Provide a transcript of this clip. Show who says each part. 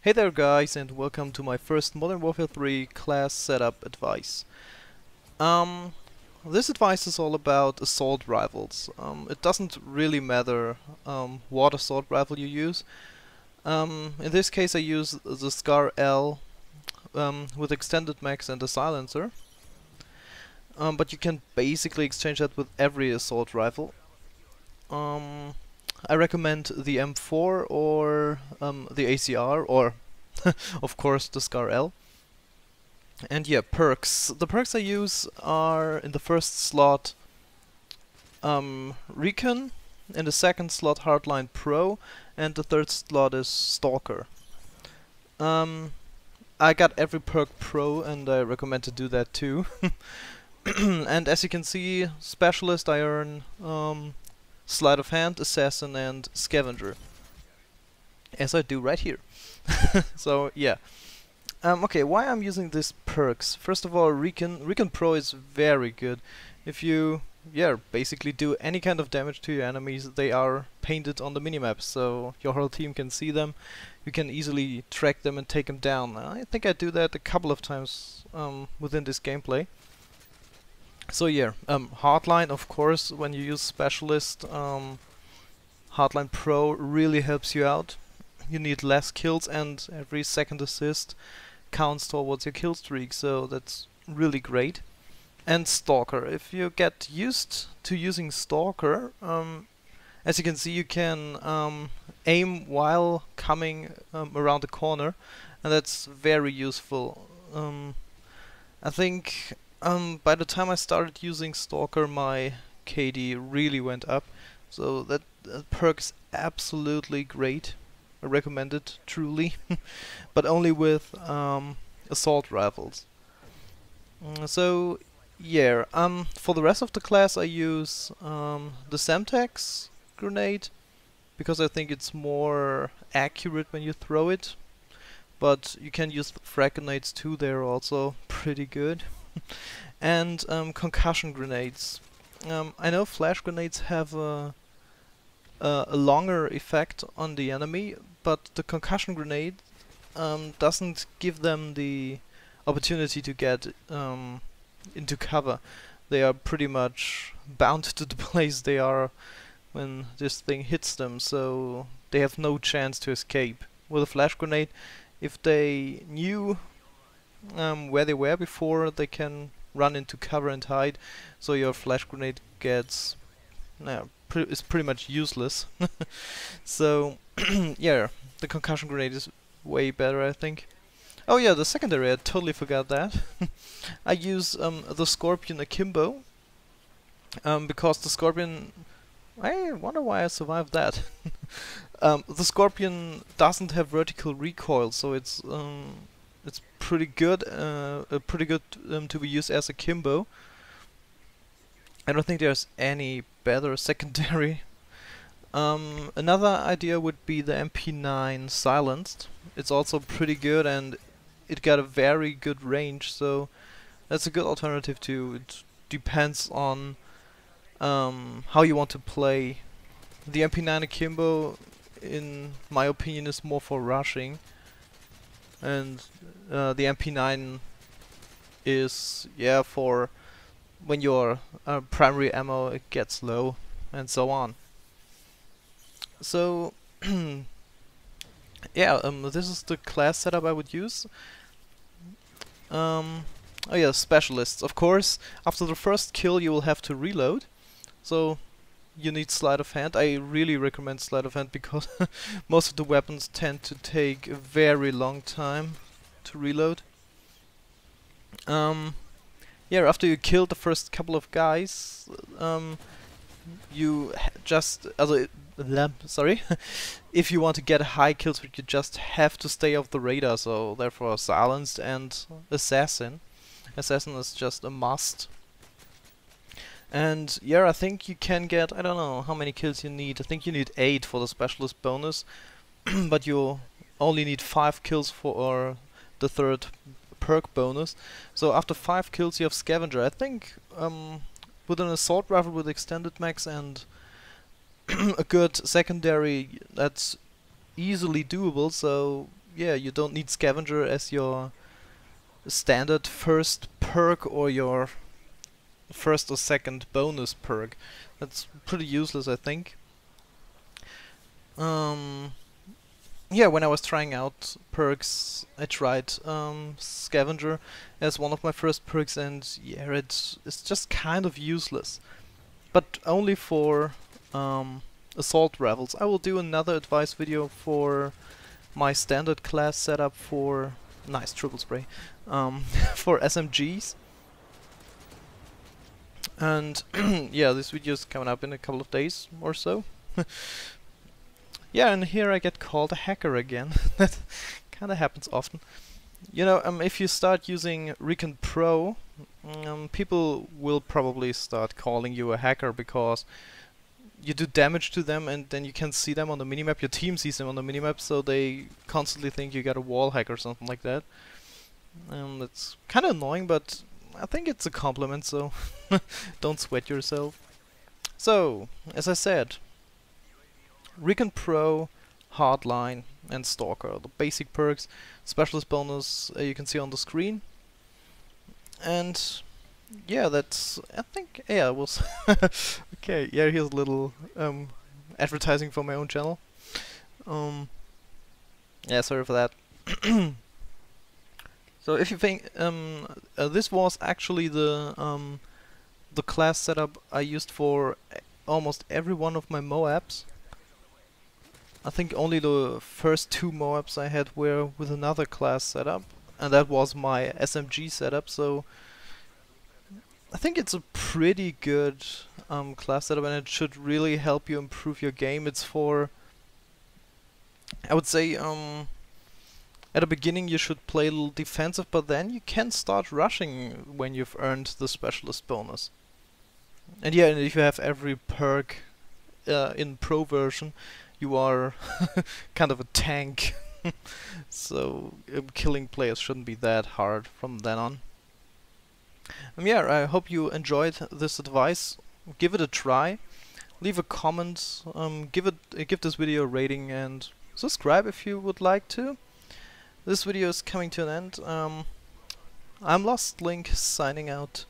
Speaker 1: Hey there guys, and welcome to my first Modern Warfare 3 class setup advice. This advice is all about assault rifles. It doesn't really matter what assault rifle you use. In this case I use the Scar L with extended mags and a silencer. But you can basically exchange that with every assault rifle. I recommend the M4 or the ACR or of course the Scar L. And yeah, perks. The perks I use are in the first slot Recon, in the second slot Hardline Pro, and the third slot is Stalker. I got every perk Pro and I recommend to do that too. And as you can see, Specialist I earn Sleight of Hand, Assassin and Scavenger. As I do right here. So yeah. Okay, why I'm using these perks? First of all, Recon Pro is very good. If you basically do any kind of damage to your enemies, they are painted on the minimap, so your whole team can see them. You can easily track them and take them down. I think I do that a couple of times within this gameplay. So yeah, Hardline, of course, when you use Specialist, Hardline Pro really helps you out. You need less kills and every second assist counts towards your kill streak, so that's really great. And Stalker, if you get used to using Stalker, as you can see you can aim while coming around the corner, and that's very useful. I think by the time I started using Stalker, my KD really went up, so that perk is absolutely great. I recommend it truly, but only with assault rifles. So yeah, for the rest of the class I use the Semtex grenade because I think it's more accurate when you throw it. But you can use frag grenades too; they're also pretty good. And concussion grenades. I know flash grenades have a longer effect on the enemy, but the concussion grenade doesn't give them the opportunity to get into cover. They are pretty much bound to the place they are when this thing hits them, so they have no chance to escape. With a flash grenade, if they knew where they were before, they can run into cover and hide, so your flash grenade gets is pretty much useless. So yeah, the concussion grenade is way better, I think. Oh yeah, the secondary, I totally forgot that. I use the Scorpion Akimbo because the Scorpion, I wonder why I survived that. The Scorpion doesn't have vertical recoil, so it's pretty good, to be used as Akimbo. I don't think there's any better secondary. Another idea would be the MP9 silenced. It's also pretty good and it got a very good range, so that's a good alternative too. It depends on how you want to play. The MP9 Akimbo, in my opinion, is more for rushing, and the MP9 is for when your primary ammo gets low, and so on. So yeah, this is the class setup I would use. Oh yeah, specialists. Of course, after the first kill you will have to reload, so you need Sleight of Hand. I really recommend Sleight of Hand because most of the weapons tend to take a very long time to reload. Yeah, after you kill the first couple of guys, you just sorry, if you want to get a high kill streak, you just have to stay off the radar. So therefore, silenced and assassin. Assassin is just a must. And yeah, I think you can get, I don't know how many kills you need. I think you need 8 for the specialist bonus, but you only need 5 kills for the third perk bonus. So after 5 kills you have Scavenger. I think with an assault rifle with extended mags and a good secondary, that's easily doable. So yeah, you don't need Scavenger as your standard first perk or your first or second bonus perk. That's pretty useless, I think. Yeah, when I was trying out perks, I tried Scavenger as one of my first perks, and yeah, it's just kind of useless. But only for assault rifles. I will do another advice video for my standard class setup for nice triple spray for SMGs. And yeah, this video is coming up in a couple of days or so. Yeah, and here I get called a hacker again. That kinda happens often. You know, if you start using Recon Pro, people will probably start calling you a hacker because you do damage to them and then you can see them on the minimap, your team sees them on the minimap, so they constantly think you got a wall hack or something like that. That's kinda annoying, but I think it's a compliment, so don't sweat yourself. So, as I said, Recon Pro, Hardline, and Stalker, the basic perks. Specialist bonus you can see on the screen. And yeah, that's, I think, yeah, it was okay, yeah, here's a little advertising for my own channel. Yeah, sorry for that. So if you think this was actually the class setup I used for almost every one of my MOABs. I think only the first 2 MOABs I had were with another class setup, and that was my SMG setup, so I think it's a pretty good class setup, and it should really help you improve your game. It's for, I would say, at the beginning you should play a little defensive, but then you can start rushing when you've earned the specialist bonus. And yeah, and if you have every perk in Pro version, you are kind of a tank. So killing players shouldn't be that hard from then on. Yeah, I hope you enjoyed this advice. Give it a try. Leave a comment. Give this video a rating and subscribe if you would like to. This video is coming to an end. I'm Lost Link signing out.